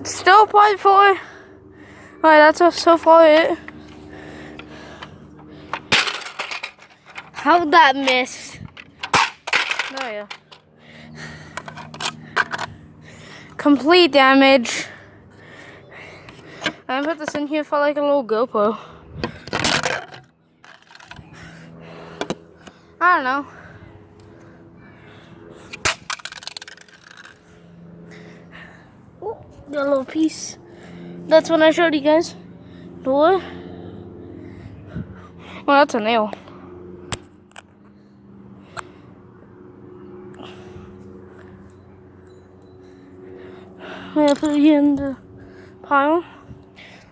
Still point 4. Alright, that's so far it. How'd that miss? Oh yeah. Complete damage. I put this in here for like a little GoPro. I don't know. Oh, got a little piece. That's when I showed you guys. Door. Well, that's a nail. I'm gonna put it here in the pile.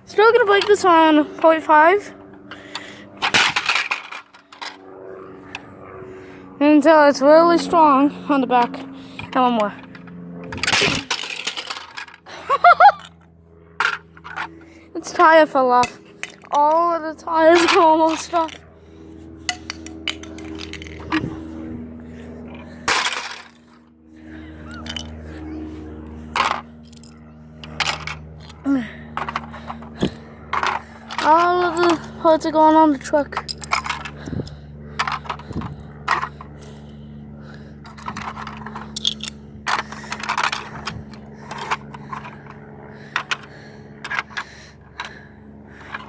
Still gonna break this on 0.5 until it's really strong on the back. And one more. Its tire fell off. All of the tires are almost off. All of the parts are going on the truck.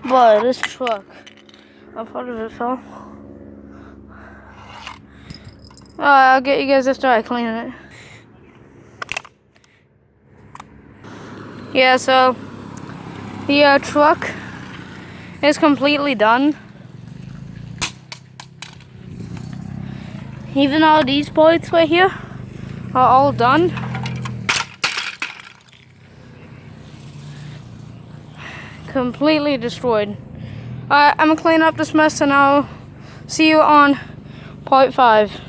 But this truck, a part of it fell. I'll get you guys after I clean it. Yeah, so the truck is completely done. Even all these parts right here are all done. Completely destroyed. Alright, I'm gonna clean up this mess and I'll see you on part 5.